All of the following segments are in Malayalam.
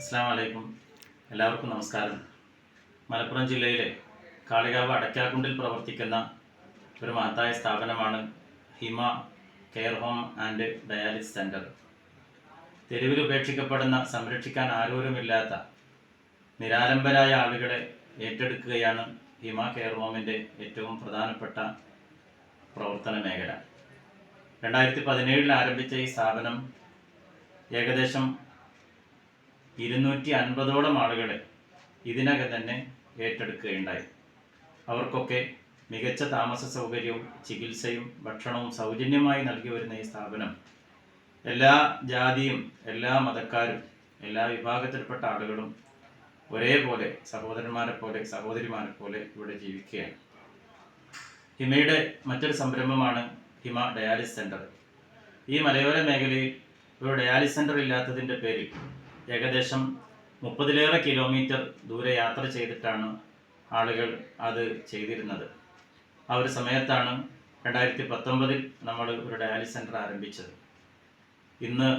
അസ്സലാമു അലൈക്കും. എല്ലാവർക്കും നമസ്കാരം. മലപ്പുറം ജില്ലയിലെ കാളികാവ് അടയ്ക്കാക്കുണ്ടിൽ പ്രവർത്തിക്കുന്ന ഒരു മഹത്തായ സ്ഥാപനമാണ് Hima care home and dialysis centre. തെരുവിൽ ഉപേക്ഷിക്കപ്പെടുന്ന, സംരക്ഷിക്കാൻ ആരോരുമില്ലാത്ത നിരാലംബരായ ആളുകളെ ഏറ്റെടുക്കുകയാണ് ഹിമ കെയർ ഹോമിൻ്റെ ഏറ്റവും പ്രധാനപ്പെട്ട പ്രവർത്തന മേഖല. 2017 ആരംഭിച്ച ഈ സ്ഥാപനം ഏകദേശം 250ഓളം ആളുകളെ ഇതിനകം തന്നെ ഏറ്റെടുക്കുകയുണ്ടായി. അവർക്കൊക്കെ മികച്ച താമസ സൗകര്യവും ചികിത്സയും ഭക്ഷണവും സൗജന്യമായി നൽകി വരുന്ന ഈ സ്ഥാപനം എല്ലാ ജാതിയും എല്ലാ മതക്കാരും എല്ലാ വിഭാഗത്തിൽപ്പെട്ട ആളുകളും ഒരേപോലെ സഹോദരന്മാരെ പോലെ സഹോദരിമാരെ പോലെ ഇവിടെ ജീവിക്കുകയാണ്. ഹിമയുടെ മറ്റൊരു സംരംഭമാണ് ഹിമ ഡയാലിസിസ് സെൻറ്റർ. ഈ മലയോര മേഖലയിൽ ഒരു ഡയാലിസിസ് സെൻറ്റർ ഇല്ലാത്തതിൻ്റെ പേരിൽ ഏകദേശം 30-ലേറെ കിലോമീറ്റർ ദൂരെ യാത്ര ചെയ്തിട്ടാണ് ആളുകൾ അത് ചെയ്തിരുന്നത്. ആ ഒരു സമയത്താണ് 2019 നമ്മൾ ഒരു ഡയാലിസിസ് സെൻറ്റർ ആരംഭിച്ചത്. ഇന്ന്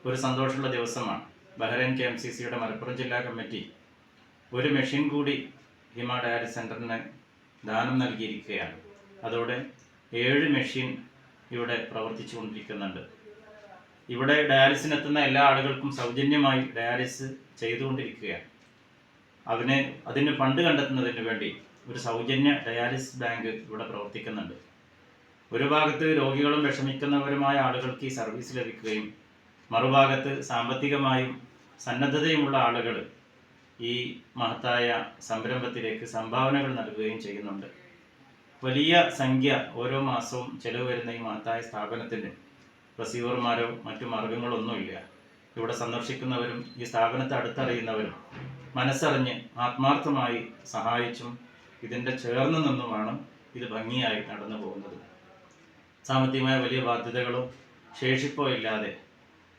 ഒരു സന്തോഷമുള്ള ദിവസമാണ്. ബഹ്റൈൻ KMCCയുടെ മലപ്പുറം ജില്ലാ കമ്മിറ്റി ഒരു മെഷീൻ കൂടി ഹിമ ഡയാലിസിസ് സെൻറ്ററിന് ദാനം നൽകിയിരിക്കുകയാണ്. അതോടെ 7 മെഷീൻ ഇവിടെ പ്രവർത്തിച്ചു കൊണ്ടിരിക്കുന്നുണ്ട്. ഇവിടെ ഡയാലിസിനെത്തുന്ന എല്ലാ ആളുകൾക്കും സൗജന്യമായി ഡയാലിസിസ് ചെയ്തുകൊണ്ടിരിക്കുകയാണ്. അതിന് ഫണ്ട് കണ്ടെത്തുന്നതിന് വേണ്ടി ഒരു സൗജന്യ ഡയാലിസിസ് ബാങ്ക് ഇവിടെ പ്രവർത്തിക്കുന്നുണ്ട്. ഒരു ഭാഗത്ത് രോഗികളും വിഷമിക്കുന്നവരുമായ ആളുകൾക്ക് ഈ സർവീസ് ലഭിക്കുകയും മറുഭാഗത്ത് സാമ്പത്തികമായും സന്നദ്ധതയുമുള്ള ആളുകൾ ഈ മഹത്തായ സംരംഭത്തിലേക്ക് സംഭാവനകൾ നൽകുകയും ചെയ്യുന്നുണ്ട്. വലിയ സംഖ്യ ഓരോ മാസവും ചെലവ് വരുന്ന ഈ മഹത്തായ സ്ഥാപനത്തിന് റിസീവർമാരോ മറ്റു മാർഗങ്ങളൊന്നുമില്ല. ഇവിടെ സന്ദർശിക്കുന്നവരും ഈ സ്ഥാപനത്തെ അടുത്തറിയുന്നവരും മനസ്സറിഞ്ഞ് ആത്മാർത്ഥമായി സഹായിച്ചും ഇതിൻ്റെ ചേർന്ന് നിന്നുമാണ് ഇത് ഭംഗിയായി നടന്നു പോകുന്നത്. സാമ്പത്തികമായ വലിയ ബാധ്യതകളോ ശേഷിപ്പോ ഇല്ലാതെ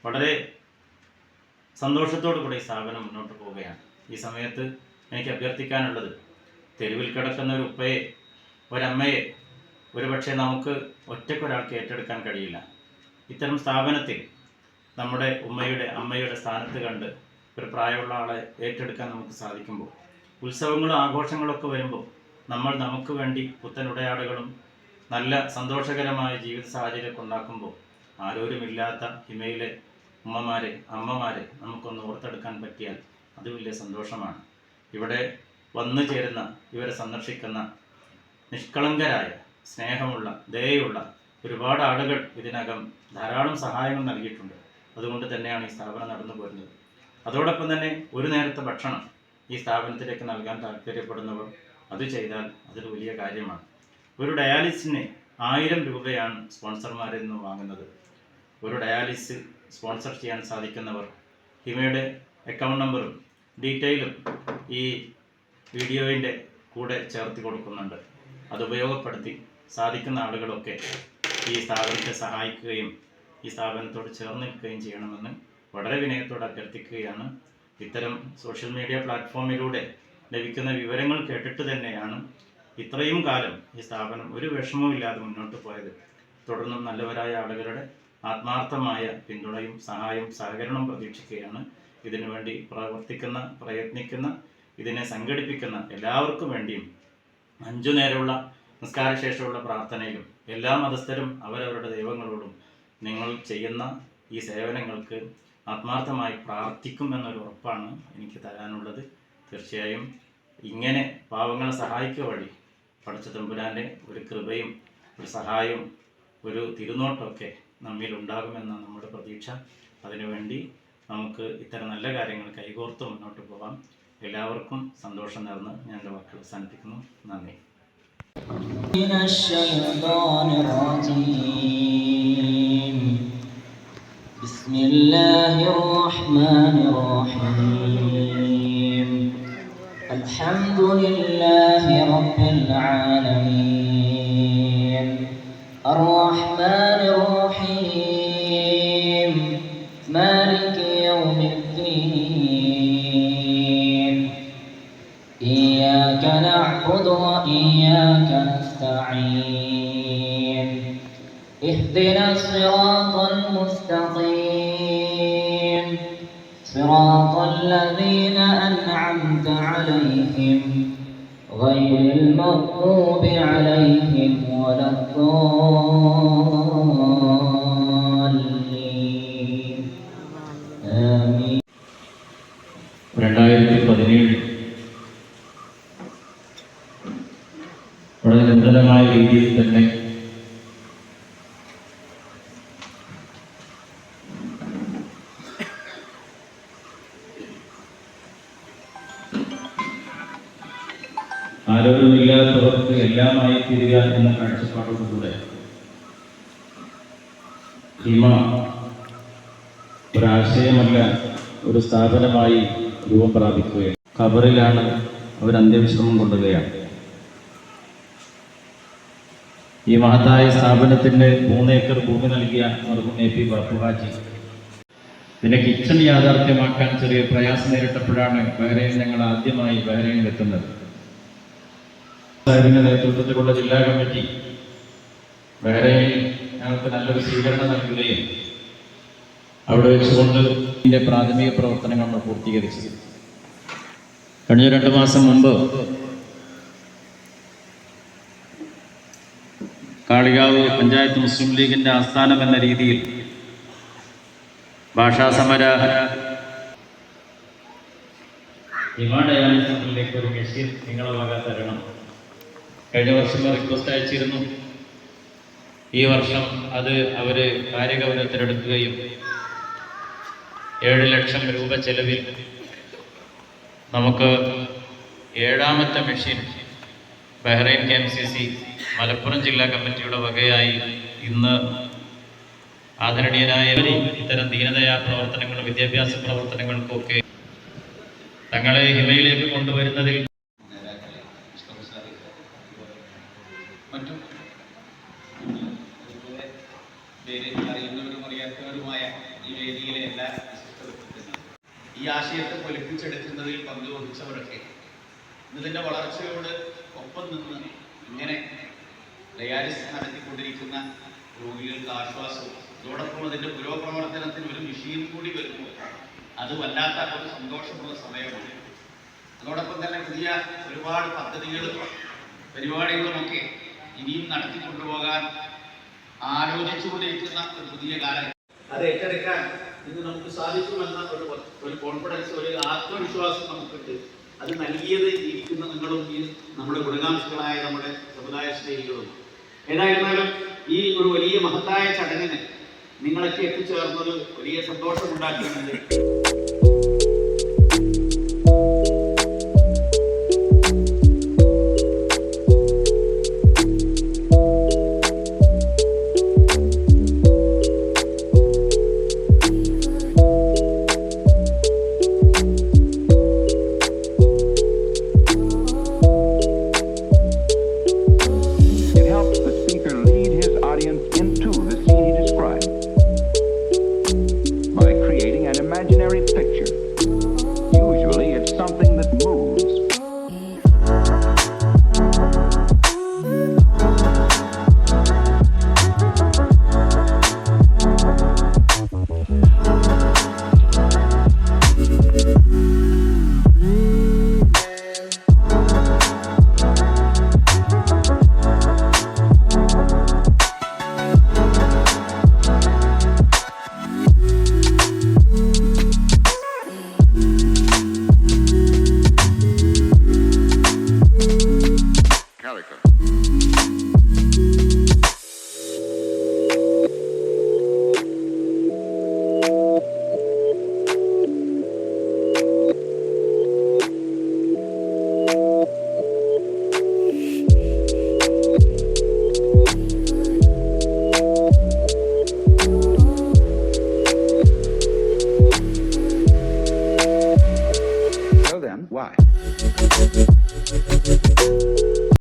വളരെ സന്തോഷത്തോടു കൂടി ഈ സ്ഥാപനം മുന്നോട്ട് പോവുകയാണ്. ഈ സമയത്ത് എനിക്ക് അഭ്യർത്ഥിക്കാനുള്ളത്, തെരുവിൽ കിടക്കുന്ന ഒരു ഉപ്പയെ, ഒരമ്മയെ ഒരുപക്ഷെ നമുക്ക് ഒറ്റയ്ക്കൊരാൾക്ക് ഏറ്റെടുക്കാൻ കഴിയില്ല. ഇത്തരം സ്ഥാപനത്തിൽ നമ്മുടെ അമ്മയുടെ സ്ഥാനത്ത് കണ്ട് ഒരു പ്രായമുള്ള ആളെ ഏറ്റെടുക്കാൻ നമുക്ക് സാധിക്കുമ്പോൾ, ഉത്സവങ്ങളും ആഘോഷങ്ങളൊക്കെ വരുമ്പോൾ നമ്മൾ നമുക്ക് വേണ്ടി പുത്തനുടയാടുകളും നല്ല സന്തോഷകരമായ ജീവിത സാഹചര്യമൊക്കെ ഉണ്ടാക്കുമ്പോൾ ആരോരുമില്ലാത്ത ഹിമയിലെ അമ്മമാരെ നമുക്കൊന്ന് ഓർത്തെടുക്കാൻ പറ്റിയാൽ അത് വലിയ സന്തോഷമാണ്. ഇവിടെ വന്നു ചേരുന്ന, ഇവരെ സന്ദർശിക്കുന്ന നിഷ്കളങ്കരായ, സ്നേഹമുള്ള, ദയയുള്ള ഒരുപാട് ആളുകൾ ഇതിനകം ധാരാളം സഹായങ്ങൾ നൽകിയിട്ടുണ്ട്. അതുകൊണ്ട് തന്നെയാണ് ഈ സ്ഥാപനം നടന്നു പോരുന്നത്. അതോടൊപ്പം തന്നെ ഒരു നേരത്തെ ഭക്ഷണം ഈ സ്ഥാപനത്തിലേക്ക് നൽകാൻ താല്പര്യപ്പെടുന്നവർ അത് ചെയ്താൽ അതൊരു വലിയ കാര്യമാണ്. ഒരു ഡയാലിസിന് 1000 രൂപയാണ് സ്പോൺസർമാരിൽ നിന്ന് വാങ്ങുന്നത്. ഒരു ഡയാലിസിസ് സ്പോൺസർ ചെയ്യാൻ സാധിക്കുന്നവർ ഹിമയുടെ അക്കൗണ്ട് നമ്പറും ഡീറ്റെയിലും ഈ വീഡിയോയിൻ്റെ കൂടെ ചേർത്ത് കൊടുക്കുന്നുണ്ട്. അത് ഉപയോഗപ്പെടുത്തി സാധിക്കുന്ന ആളുകളൊക്കെ ഈ സ്ഥാപനത്തെ സഹായിക്കുകയും ഈ സ്ഥാപനത്തോട് ചേർന്ന് നിൽക്കുകയും ചെയ്യണമെന്ന് വളരെ വിനയത്തോടെ അഭ്യർത്ഥിക്കുകയാണ്. ഇത്തരം സോഷ്യൽ മീഡിയ പ്ലാറ്റ്ഫോമിലൂടെ ലഭിക്കുന്ന വിവരങ്ങൾ കേട്ടിട്ട് തന്നെയാണ് ഇത്രയും കാലം ഈ സ്ഥാപനം ഒരു വിഷമവും ഇല്ലാതെ മുന്നോട്ട് പോയത്. തുടർന്നും നല്ലവരായ ആളുകളുടെ ആത്മാർത്ഥമായ പിന്തുണയും സഹായവും സഹകരണവും പ്രതീക്ഷിക്കുകയാണ്. ഇതിനുവേണ്ടി പ്രയത്നിക്കുന്ന ഇതിനെ സംഘടിപ്പിക്കുന്ന എല്ലാവർക്കും വേണ്ടിയും 5 നേരമുള്ള നിസ്കാരശേഷമുള്ള പ്രാർത്ഥനയിലും എല്ലാ മതസ്ഥരും അവരവരുടെ ദൈവങ്ങളോടും നിങ്ങൾ ചെയ്യുന്ന ഈ സേവനങ്ങൾക്ക് ആത്മാർത്ഥമായി പ്രാർത്ഥിക്കുമെന്നൊരു ഉറപ്പാണ് എനിക്ക് തരാനുള്ളത്. തീർച്ചയായും ഇങ്ങനെ പാവങ്ങളെ സഹായിക്കുക വഴി പടച്ച തമ്പുരാൻ്റെ ഒരു കൃപയും ഒരു സഹായവും ഒരു തിരുനോട്ടമൊക്കെ നമ്മിൽ ഉണ്ടാകുമെന്ന നമ്മുടെ പ്രതീക്ഷ. അതിനുവേണ്ടി നമുക്ക് ഇത്തരം നല്ല കാര്യങ്ങൾ കൈകോർത്ത് മുന്നോട്ട് പോകാം. എല്ലാവർക്കും സന്തോഷം നേർന്ന് ഞാൻ എൻ്റെ വാക്കുകൾ അവസാനിപ്പിക്കുന്നു. നന്ദി. من الشيطان الرجيم. بسم الله الرحمن الرحيم. الحمد لله رب العالمين. الرحمن الرحيم. مالك يوم الدين. إياك نعبد وإياك نستعين. اهدنا الصراط المستقيم. صراط الذين أنعمت عليهم غير المغضوب عليهم ولا الضالين آمين. 2017 വളരെ നൂതനമായ രീതിയിൽ തന്നെ ആരോഗ്യമില്ലാത്തവർക്ക് എല്ലാമായി തീരുക എന്ന കാഴ്ചപ്പാടോടുകൂടെ ഹിമ ഒരാശയമല്ല, ഒരു സ്ഥാപനമായി രൂപം പ്രാപിക്കുകയാണ്. ഖബറിലാണ് അവർ അന്ത്യവിശ്രമം കൊള്ളുകയാണ്. ഈ മഹത്തായ സ്ഥാപനത്തിന് 3 ഏക്കർ ഭൂമി നൽകിയ മർഹൂം AP ബാപ്പു ഹാജി ഇതിനെ കിച്ചൺ യാഥാർത്ഥ്യമാക്കാൻ ചെറിയ പ്രയാസം നേരിട്ടപ്പോഴാണ് ഞങ്ങൾ ആദ്യമായി ബഹ്റൈനിൽ എത്തുന്നത്. സാഹിബിന്റെ നേതൃത്വത്തിലുള്ള ജില്ലാ കമ്മിറ്റി ബഹ്റൈനിൽ ഞങ്ങൾക്ക് നല്ലൊരു സ്വീകരണം നൽകുകയും അവിടെ വെച്ചുകൊണ്ട് ഇതിന്റെ പ്രാഥമിക പ്രവർത്തനങ്ങൾ നമ്മൾ പൂർത്തീകരിച്ചു. കഴിഞ്ഞ 2 മാസം മുമ്പ് കാളികാവ് പഞ്ചായത്ത് മുസ്ലിം ലീഗിന്റെ ആസ്ഥാനം എന്ന രീതിയിൽ ഭാഷാസമര ഡയാലിസിസിലേക്ക് ഒരു മെഷീൻ നിങ്ങളെ വക തരണം. കഴിഞ്ഞ വർഷം റിക്വസ്റ്റ് അയച്ചിരുന്നു. ഈ വർഷം അത് അവര് കാര്യഗൗരവത്തിലെടുക്കുകയും 7 ലക്ഷം രൂപ ചെലവിൽ നമുക്ക് 7ാമത്തെ മെഷീൻ ബഹ്റൈൻ KMCC മലപ്പുറം ജില്ലാ കമ്മിറ്റിയുടെ വകയായി ഇന്ന് ആദരണീയനായ ഇത്തരം ദീനദയാ പ്രവർത്തനങ്ങളും വിദ്യാഭ്യാസ പ്രവർത്തനങ്ങൾക്കൊക്കെ തങ്ങളെ ഹിമയിലേക്ക് കൊണ്ടുവരുന്നതിൽ മറ്റും പേര് അറിയുന്നവരും അറിയാത്തവരുമായ ഈ വേദിയിലെ എല്ലാ വിശിഷ്ടവ്യക്തിത്വങ്ങളും ഈ ആശയത്തെ പൊലിപ്പിച്ചെടുക്കുന്നതിൽ പങ്കുവഹിച്ചവരൊക്കെ ഇതിൻ്റെ വളർച്ചയോട് ഒപ്പം നിന്ന് ഇങ്ങനെ ഡയാലിസിസ് നടത്തിക്കൊണ്ടിരിക്കുന്ന രോഗികൾക്ക് ആശ്വാസവും അതോടൊപ്പം അതിൻ്റെ പുരോപ്രവർത്തനത്തിന് ഒരു മെഷീൻ കൂടി വരുമ്പോൾ അത് വല്ലാത്ത ഒരു സന്തോഷമുള്ള സമയമാണ്. അതോടൊപ്പം തന്നെ പുതിയ ഒരുപാട് പദ്ധതികളും പരിപാടികളുമൊക്കെ ഇനിയും നടത്തിക്കൊണ്ടുപോകാൻ ആലോചിച്ചുകൊണ്ടിരിക്കുന്ന ഒരു പുതിയ കാലം. അത് ഏറ്റെടുക്കാൻ ഇന്ന് നമുക്ക് സാധിക്കുമെന്ന ഒരു കോൺഫിഡൻസ്, ഒരു ആത്മവിശ്വാസം നമുക്കുണ്ട്. അത് നൽകിയത് ഇരിക്കുന്ന നിങ്ങളും ഈ നമ്മുടെ ഗുണകാംക്ഷികളായ നമ്മുടെ സമുദായ സ്നേഹികളും. ഏതായിരുന്നാലും ഈ ഒരു വലിയ മഹത്തായ ചടങ്ങിന് നിങ്ങളൊക്കെ എത്തിച്ചേർന്നത് വലിയ സന്തോഷമുണ്ടാക്കുന്നുണ്ട്.